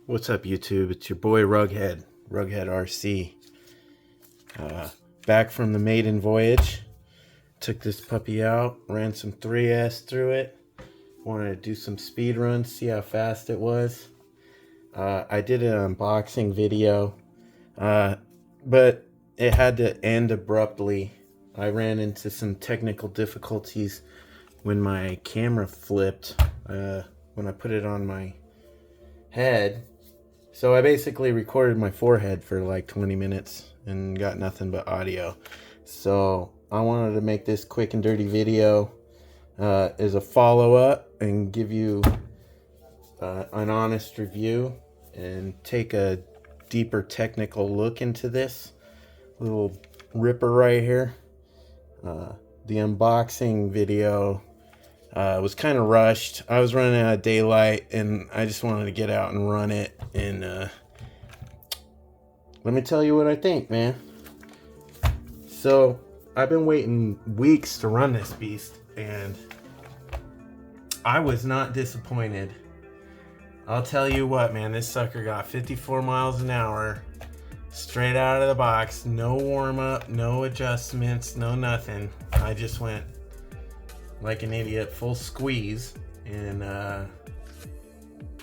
What's up, YouTube? It's your boy Rughead RC. Back from the maiden voyage. Took this puppy out, ran some 3S through it. Wanted to do some speed runs, see how fast it was. I did an unboxing video, but it had to end abruptly. I ran into some technical difficulties when my camera flipped when I put it on my head. So I basically recorded my forehead for like 20 minutes and got nothing but audio. So I wanted to make this quick and dirty video as a follow-up and give you an honest review and take a deeper technical look into this little ripper right here. The unboxing video was kind of rushed. I was running out of daylight and I just wanted to get out and run it. And let me tell you what I think, man. So I've been waiting weeks to run this beast and I was not disappointed. I'll tell you what, man, this sucker got 54 miles an hour straight out of the box. No warm up, no adjustments, no nothing. I just went like an idiot, full squeeze. And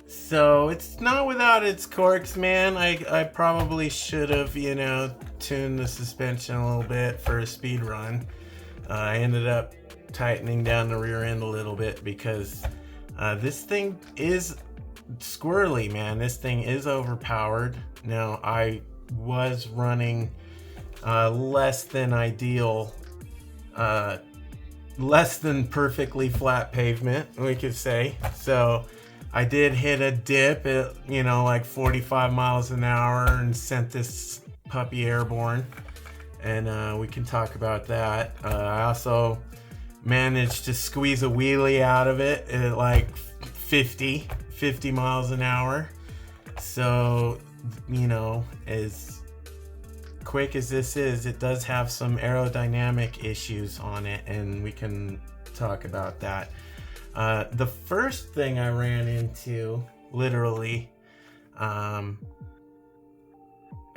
so it's not without its quirks, man. I probably should have, tuned the suspension a little bit for a speed run. I ended up tightening down the rear end a little bit because this thing is squirrely, man. This thing is overpowered. Now, I was running less than ideal, less than perfectly flat pavement, we could say. So I did hit a dip at, like 45 miles an hour and sent this puppy airborne. And we can talk about that. I also managed to squeeze a wheelie out of it at like 50 miles an hour. So, as quick as this is, it does have some aerodynamic issues on it, and we can talk about that. The first thing I ran into, literally,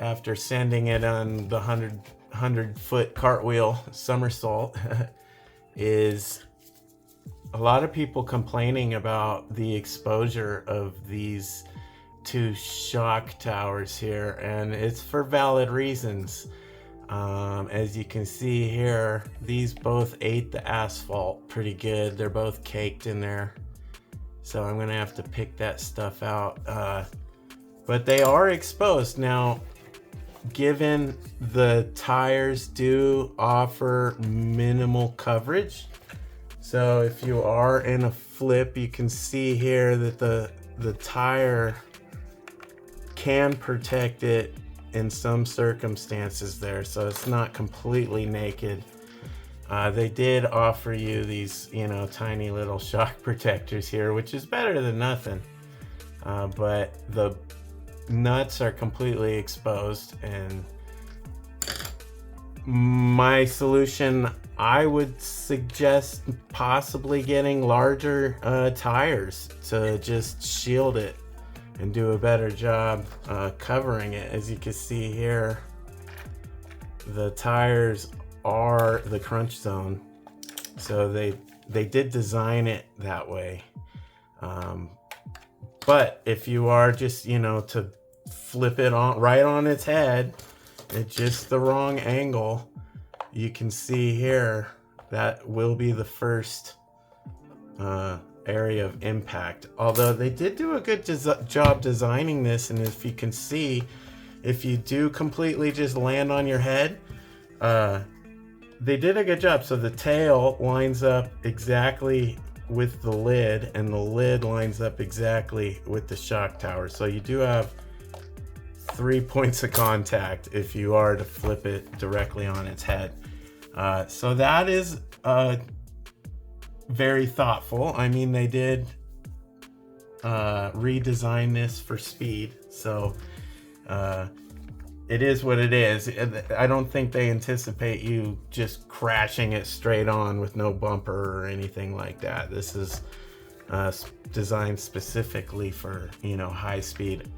after sending it on the 100-foot cartwheel somersault, is a lot of people complaining about the exposure of these two shock towers here, and it's for valid reasons. As you can see here, these both ate the asphalt pretty good. They're both caked in there, so I'm gonna have to pick that stuff out, but they are exposed. Now, given the tires do offer minimal coverage, so if you are in a flip, you can see here that the tire can protect it in some circumstances there, so it's not completely naked. They did offer you these, tiny little shock protectors here, which is better than nothing. But the nuts are completely exposed, and my solution, I would suggest possibly getting larger tires to just shield it and do a better job covering it. As you can see here, the tires are the crunch zone, so they did design it that way. But if you are just, to flip it on right on its head at just the wrong angle, you can see here that will be the first area of impact. Although they did do a good job designing this, and if you can see, if you do completely just land on your head, they did a good job. So the tail lines up exactly with the lid, and the lid lines up exactly with the shock tower. So you do have 3 points of contact if you are to flip it directly on its head. So that is very thoughtful. I mean, they did redesign this for speed, so it is what it is. I don't think they anticipate you just crashing it straight on with no bumper or anything like that. This is designed specifically for, high speed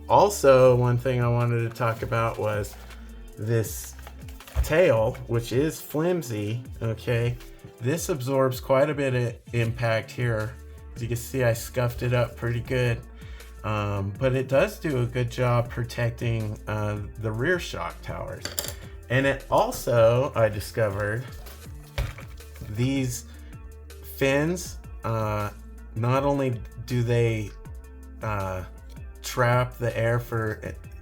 Also, one thing I wanted to talk about was this tail, which is flimsy, okay? This absorbs quite a bit of impact here. As you can see, I scuffed it up pretty good. But it does do a good job protecting the rear shock towers. And it also, I discovered, these fins, not only do they trap the air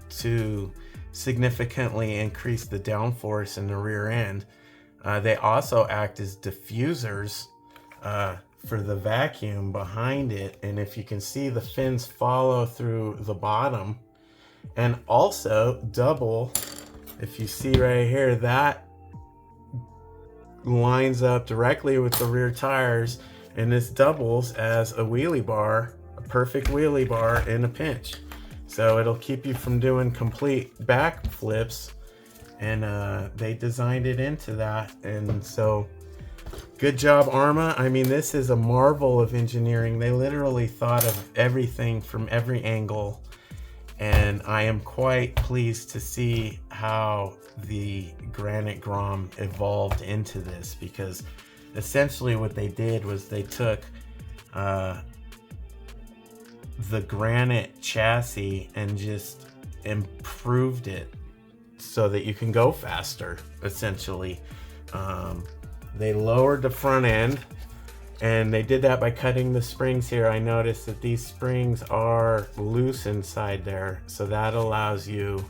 to significantly increase the downforce in the rear end, they also act as diffusers for the vacuum behind it. And if you can see, the fins follow through the bottom, and also double, if you see right here, that lines up directly with the rear tires, and this doubles as a wheelie bar, a perfect wheelie bar in a pinch. So it'll keep you from doing complete back flips, and they designed it into that. And so good job, Arrma. I mean, this is a marvel of engineering. They literally thought of everything from every angle, and I am quite pleased to see how the Granite Grom evolved into this, because essentially what they did was they took the granite chassis and just improved it so that you can go faster, essentially. They lowered the front end, and they did that by cutting the springs here. I noticed that these springs are loose inside there, so that allows you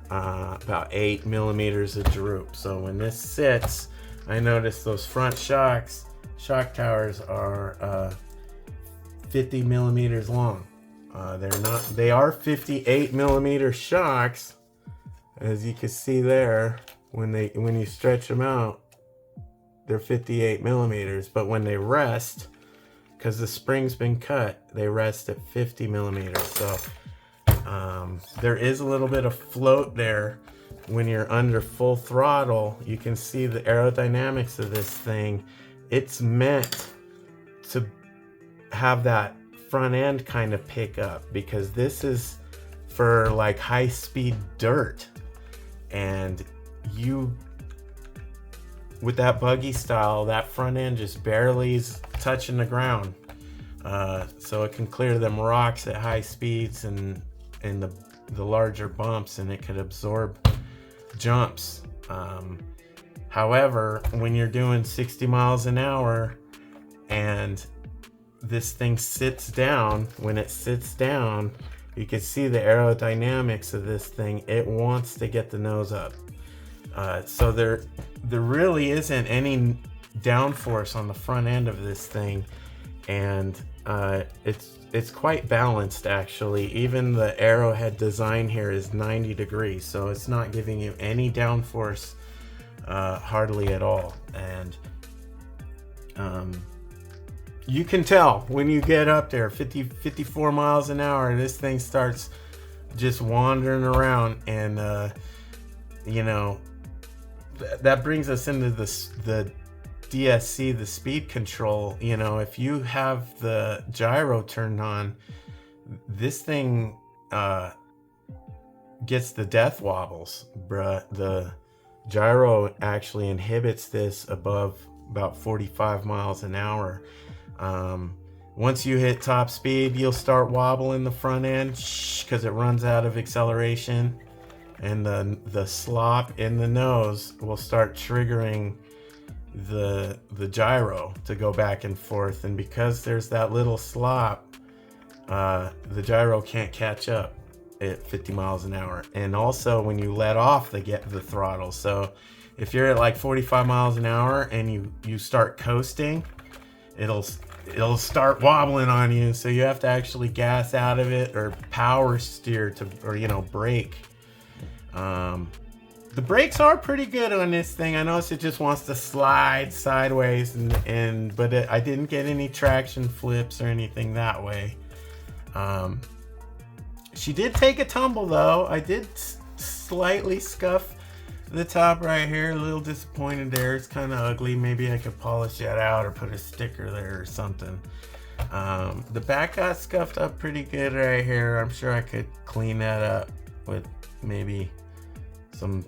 about 8 millimeters of droop. So when this sits, I noticed those front shock towers are 50 millimeters long. They are 58 millimeter shocks, as you can see there. When you stretch them out, they're 58 millimeters, but when they rest, because the spring's been cut, they rest at 50 millimeters. So there is a little bit of float there when you're under full throttle. You can see the aerodynamics of this thing. It's meant to have that front end kind of pick up, because this is for like high speed dirt, and with that buggy style, that front end just barely is touching the ground, so it can clear them rocks at high speeds and the larger bumps, and it could absorb jumps. However, when you're doing 60 miles an hour and this thing sits down, when it sits down, you can see the aerodynamics of this thing. It wants to get the nose up. So there really isn't any downforce on the front end of this thing, and it's quite balanced, actually. Even the arrowhead design here is 90 degrees, so it's not giving you any downforce hardly at all. And you can tell when you get up there 54 miles an hour, this thing starts just wandering around, and you know, that brings us into the DSC, the speed control. You know, if you have the gyro turned on, this thing gets the death wobbles, bruh. The gyro actually inhibits this above about 45 miles an hour. Once you hit top speed, you'll start wobbling the front end because it runs out of acceleration, and the slop in the nose will start triggering the gyro to go back and forth. And because there's that little slop, the gyro can't catch up at 50 miles an hour. And also when you let off the throttle, so if you're at like 45 miles an hour and you start coasting, it'll start wobbling on you, so you have to actually gas out of it or power steer or brake. The brakes are pretty good on this thing. I noticed it just wants to slide sideways, but I didn't get any traction flips or anything that way. She did take a tumble though. I did slightly scuff the top right here. A little disappointed there. It's kind of ugly. Maybe I could polish that out or put a sticker there or something. The back got scuffed up pretty good right here. I'm sure I could clean that up with maybe some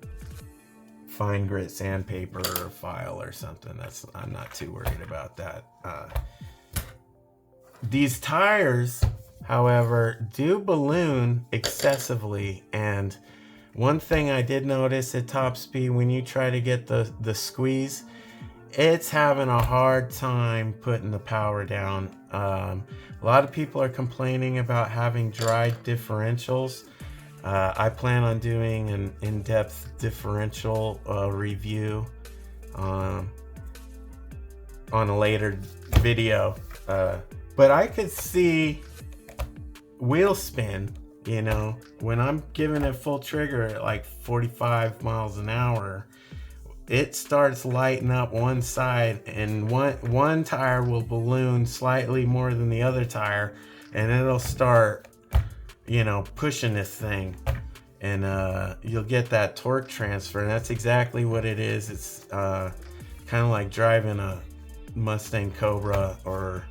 fine grit sandpaper or file or something. I'm not too worried about that. These tires, however, do balloon excessively, and one thing I did notice at top speed, when you try to get the squeeze, it's having a hard time putting the power down. A lot of people are complaining about having dry differentials. I plan on doing an in-depth differential review on a later video. But I could see wheel spin, you know, when I'm giving it full trigger at like 45 miles an hour, it starts lighting up one side, and one tire will balloon slightly more than the other tire, and it'll start, you know, pushing this thing, and you'll get that torque transfer, and that's exactly what it is. It's kind of like driving a Mustang Cobra or,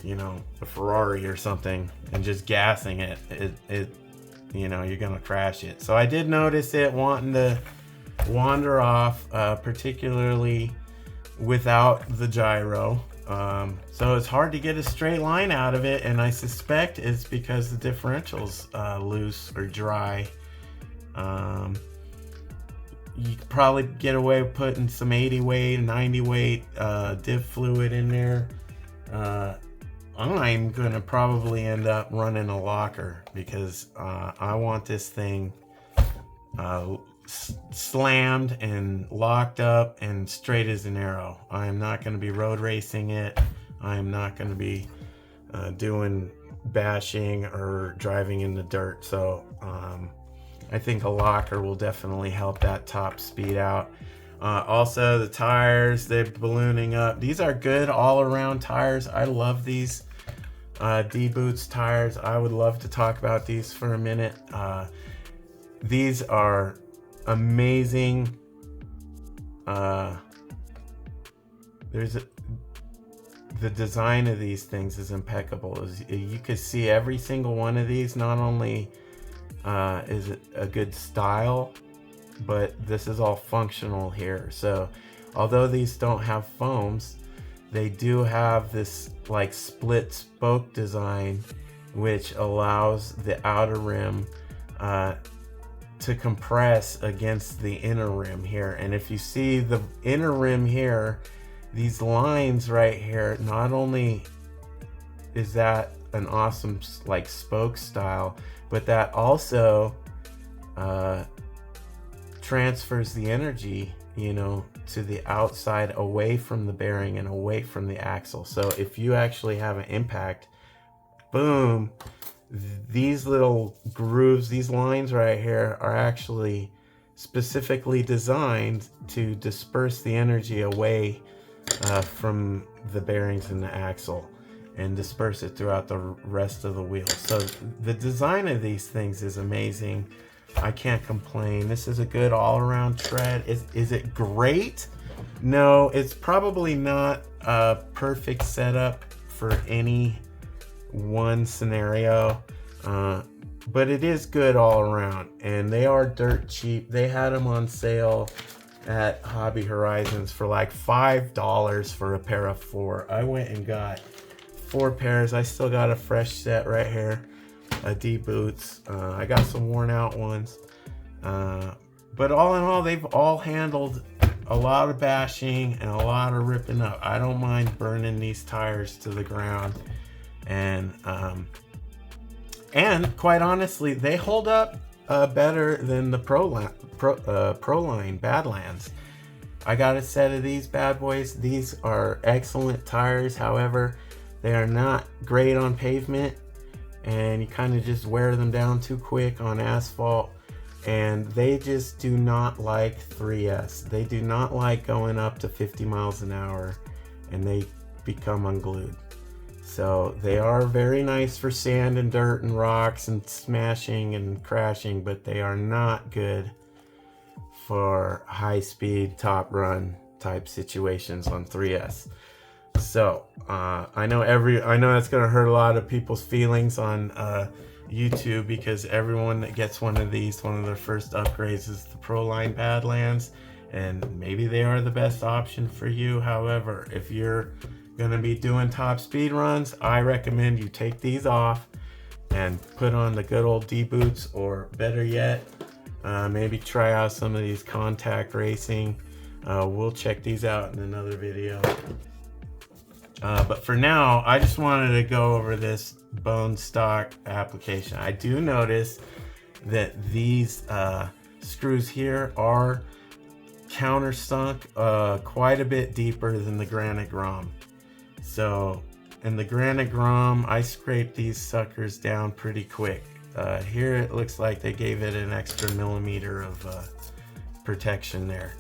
you know, a Ferrari or something and just gassing it. It you know, you're gonna crash it. So I did notice it wanting to wander off, particularly without the gyro. So it's hard to get a straight line out of it, and I suspect it's because the differential's loose or dry. You could probably get away with putting some 80 weight, 90 weight diff fluid in there. I'm gonna probably end up running a locker because I want this thing slammed and locked up and straight as an arrow. I am not going to be road racing it. I am not going to be doing bashing or driving in the dirt. So I think a locker will definitely help that top speed out. Also, the tires, they're ballooning up. These are good all-around tires. I love these D-Boots tires. I would love to talk about these for a minute. These are amazing. The design of these things is impeccable. As you can see, every single one of these, not only is it a good style, but this is all functional here. So although these don't have foams, they do have this like split spoke design, which allows the outer rim to compress against the inner rim here. And if you see the inner rim here, these lines right here, not only is that an awesome like spoke style, but that also transfers the energy, you know, to the outside, away from the bearing and away from the axle. So if you actually have an impact, boom, these little grooves, these lines right here are actually specifically designed to disperse the energy away from the bearings and the axle and disperse it throughout the rest of the wheel. So the design of these things is amazing. I can't complain. This is a good all-around tread. Is it great? No, it's probably not a perfect setup for any one scenario, but it is good all around, and they are dirt cheap. They had them on sale at Hobby Horizons for like $5 for a pair of 4. I went and got 4 pairs. I still got a fresh set right here, D-Boots. I got some worn out ones, but all in all, they've all handled a lot of bashing and a lot of ripping up. I don't mind burning these tires to the ground, and quite honestly, they hold up better than the Proline Badlands. I got a set of these bad boys. These are excellent tires. However, they are not great on pavement, and you kind of just wear them down too quick on asphalt, and they just do not like 3S. They do not like going up to 50 miles an hour, and they become unglued. So they are very nice for sand and dirt and rocks and smashing and crashing, but they are not good for high speed top run type situations on 3S. So I know that's gonna hurt a lot of people's feelings on YouTube, because everyone that gets one of these, one of their first upgrades is the Pro Line Badlands, and maybe they are the best option for you. However, if you're gonna be doing top speed runs, I recommend you take these off and put on the good old D boots, or better yet, maybe try out some of these contact racing. We'll check these out in another video. But for now, I just wanted to go over this bone stock application. I do notice that these screws here are countersunk quite a bit deeper than the Granite Grom. So in the Granite Grom, I scraped these suckers down pretty quick. Here it looks like they gave it an extra millimeter of protection there.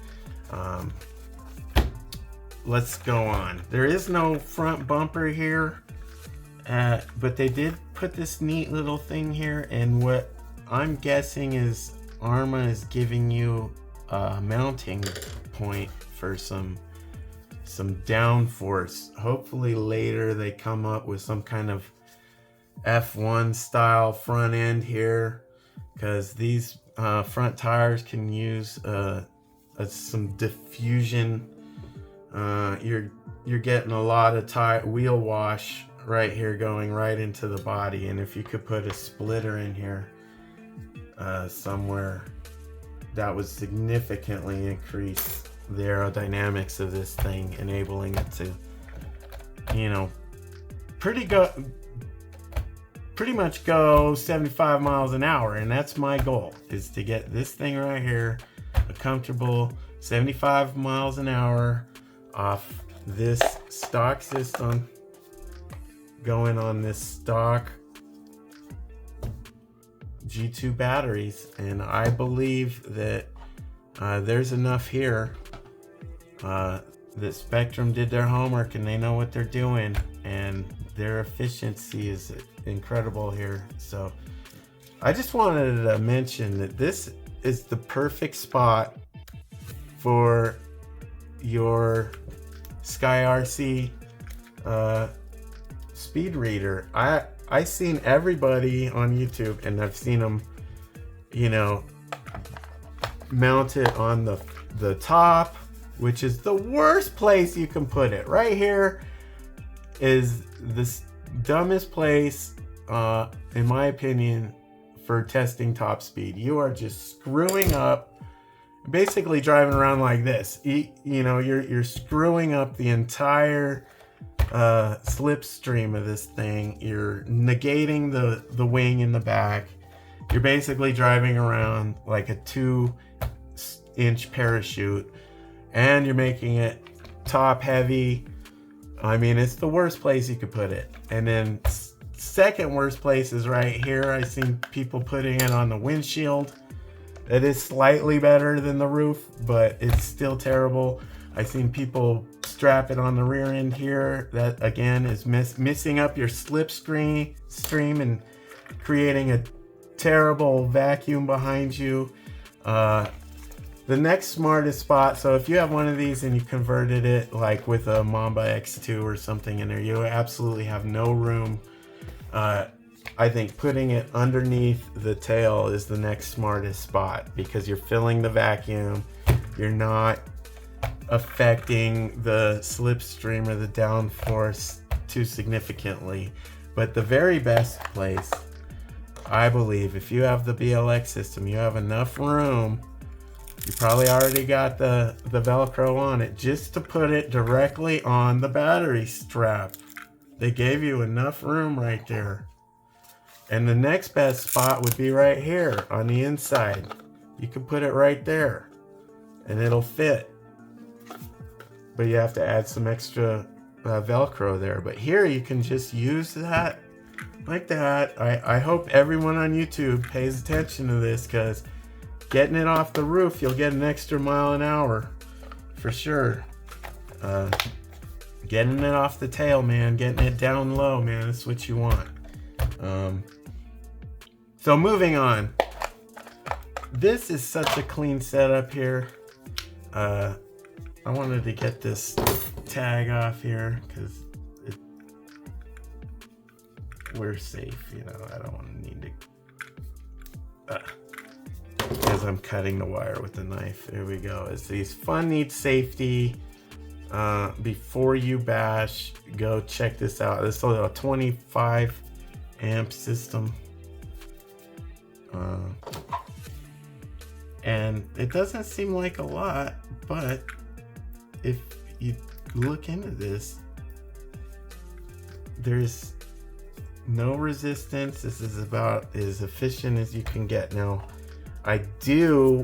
Let's go on. There is no front bumper here, but they did put this neat little thing here, and what I'm guessing is Arrma is giving you a mounting point for some downforce. Hopefully later they come up with some kind of F1 style front end here, because these front tires can use some diffusion. You're getting a lot of wheel wash right here going right into the body, and if you could put a splitter in here somewhere, that would significantly increase the aerodynamics of this thing, enabling it to, you know, pretty much go 75 miles an hour. And that's my goal, is to get this thing right here a comfortable 75 miles an hour off this stock system, going on this stock G2 batteries. And I believe that there's enough here that Spektrum did their homework and they know what they're doing, and their efficiency is incredible here. So I just wanted to mention that this is the perfect spot for your SkyRC speed reader. I seen everybody on YouTube, and I've seen them, you know, mount it on the top, which is the worst place you can put it. Right here is the dumbest place, in my opinion, for testing top speed. You are just screwing up, basically driving around like this. You know, you're screwing up the entire slipstream of this thing. You're negating the wing in the back. You're basically driving around like a 2-inch parachute, and you're making it top heavy. I mean, it's the worst place you could put it. And then second worst place is right here. I've seen people putting it on the windshield. It is slightly better than the roof, but it's still terrible. I've seen people strap it on the rear end here. That again is missing up your slipstream and creating a terrible vacuum behind you. The next smartest spot, so if you have one of these and you converted it like with a Mamba X2 or something in there, you absolutely have no room. I think putting it underneath the tail is the next smartest spot, because you're filling the vacuum. You're not affecting the slipstream or the downforce too significantly. But the very best place, I believe, if you have the BLX system, you have enough room. You probably already got the Velcro on it, just to put it directly on the battery strap. They gave you enough room right there. And the next best spot would be right here on the inside. You could put it right there and it'll fit. But you have to add some extra Velcro there. But here you can just use that like that. I hope everyone on YouTube pays attention to this, because getting it off the roof, you'll get an extra mile an hour for sure. Getting it off the tail, man, getting it down low, man, that's what you want. So moving on. This is such a clean setup here. I wanted to get this tag off here because we're safe, you know. I don't want to need to, because I'm cutting the wire with the knife. There we go. It's these fun needs safety. Before you bash, go check this out. This is a 25 amp system. And it doesn't seem like a lot, but if you look into this, there's no resistance. This is about as efficient as you can get. Now, I do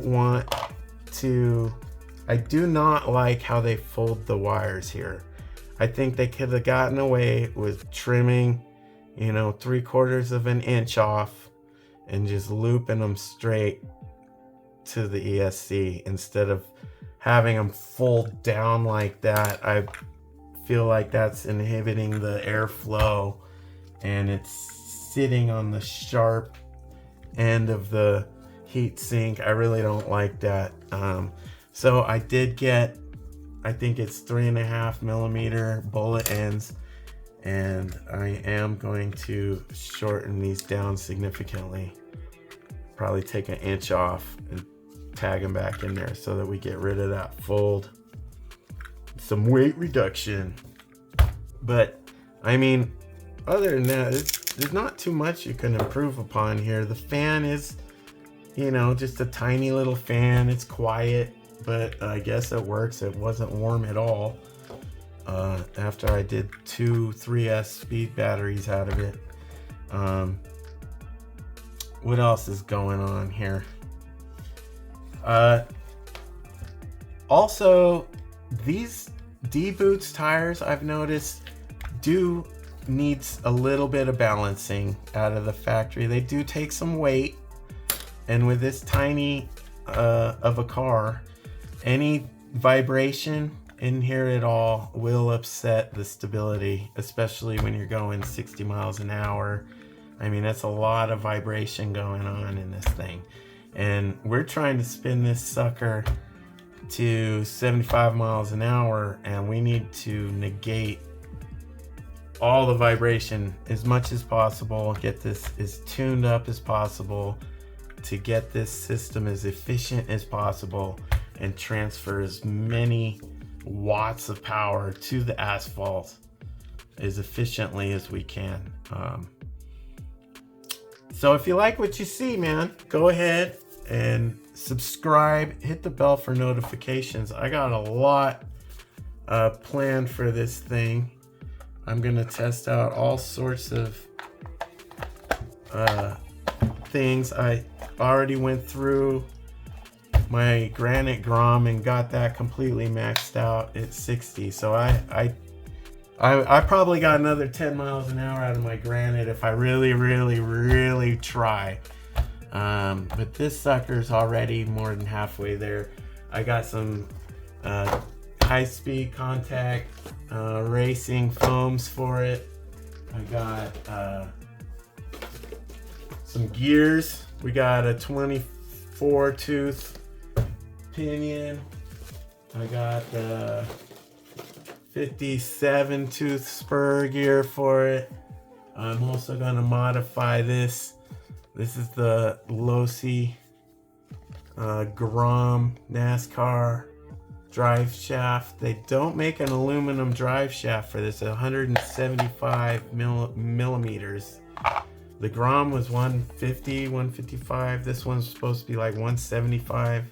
not like how they fold the wires here. I think they could have gotten away with trimming, you know, 3/4 of an inch off and just looping them straight to the ESC instead of having them fold down like that. I feel like that's inhibiting the airflow, and it's sitting on the sharp end of the heat sink. I really don't like that. So I did get, I think it's 3.5 millimeter bullet ends, and I am going to shorten these down significantly. Probably take an inch off and tag them back in there so that we get rid of that fold. Some weight reduction. But I mean, other than that, there's not too much you can improve upon here. The fan is, you know, just a tiny little fan. It's quiet, but I guess it works. It wasn't warm at all after I did 2 3S speed batteries out of it. What else is going on here? Also, these D-Boots tires, I've noticed, do needs a little bit of balancing out of the factory. They do take some weight, and with this tiny of a car, any vibration in here at all will upset the stability, especially when you're going 60 miles an hour. I mean, that's a lot of vibration going on in this thing. And we're trying to spin this sucker to 75 miles an hour, and we need to negate all the vibration as much as possible, get this as tuned up as possible to get this system as efficient as possible and transfer as many watts of power to the asphalt as efficiently as we can. So if you like what you see, man, go ahead and subscribe, hit the bell for notifications. I got a lot planned for this thing. I'm gonna test out all sorts of things. I already went through my granite Grom and got that completely maxed out at 60. So I probably got another 10 miles an hour out of my granite if I really try. But this sucker's already more than halfway there. I got some high-speed contact racing foams for it. I got some gears. We got a 24 tooth pinion. I got the 57 tooth spur gear for it. I'm also going to modify this. This is the Losi Grom NASCAR drive shaft. They don't make an aluminum drive shaft for this. 175 millimeters. The Grom was 150, 155. This one's supposed to be like 175.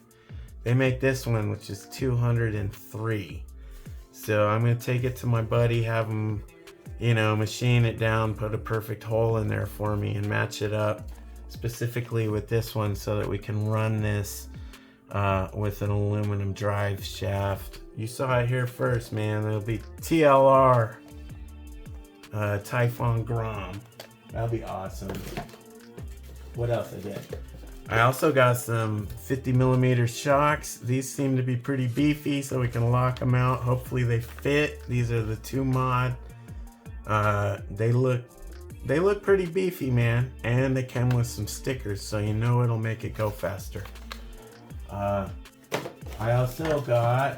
They make this one, which is 203. So I'm gonna take it to my buddy, have him, you know, machine it down, put a perfect hole in there for me and match it up specifically with this one so that we can run this with an aluminum drive shaft. You saw it here first, man. It'll be TLR Typhon Grom. That'll be awesome. What else I did? I also got some 50 millimeter shocks. These seem to be pretty beefy, so we can lock them out. Hopefully they fit. These are the 2 mod. They look pretty beefy, man, and they come with some stickers, so you know it'll make it go faster. I also got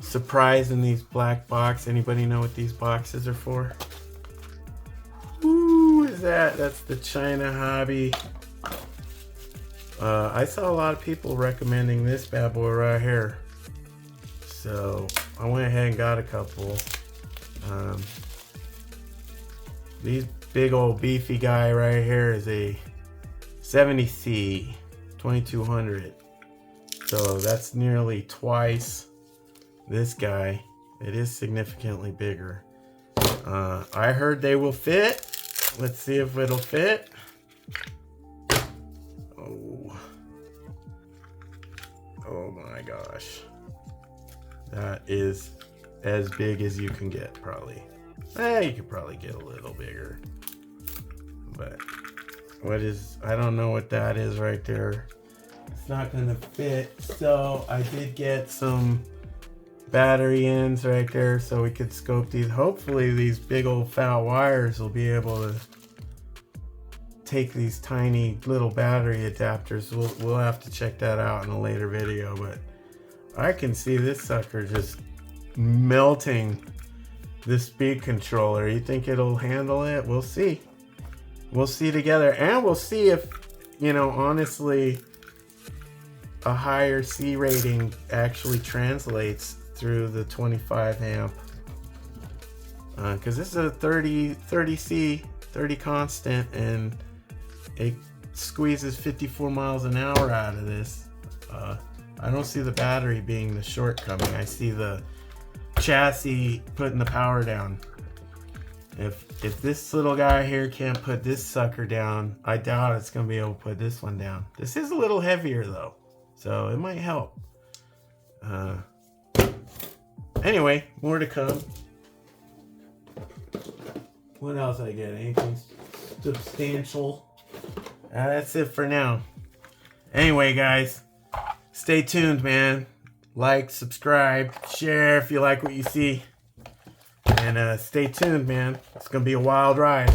surprise in these black boxes. Anybody know what these boxes are for? Ooh, is that? That's the China Hobby. I saw a lot of people recommending this bad boy right here. So I went ahead and got a couple. These big old beefy guy right here is a 70C 2200. So that's nearly twice this guy. It is significantly bigger. I heard they will fit. Let's see if it'll fit. Oh my gosh. That is as big as you can get, probably. You could probably get a little bigger. But I don't know what that is right there. It's not gonna fit. So I did get some battery ends right there so we could scope these. Hopefully these big old fat wires will be able to take these tiny little battery adapters. We'll have to check that out in a later video, but I can see this sucker just melting the speed controller. You think it'll handle it? We'll see. We'll see together, and we'll see if, you know, honestly, a higher C rating actually translates through the 25 amp. Because this is a 30 C, 30 constant, and it squeezes 54 miles an hour out of this. I don't see the battery being the shortcoming. I see the chassis putting the power down. If this little guy here can't put this sucker down, I doubt it's gonna be able to put this one down. This is a little heavier though, so it might help. Anyway, more to come. What else I get? Anything substantial? That's it for now. Anyway, guys, stay tuned, man. Like, subscribe, share if you like what you see. And stay tuned, man. It's going to be a wild ride.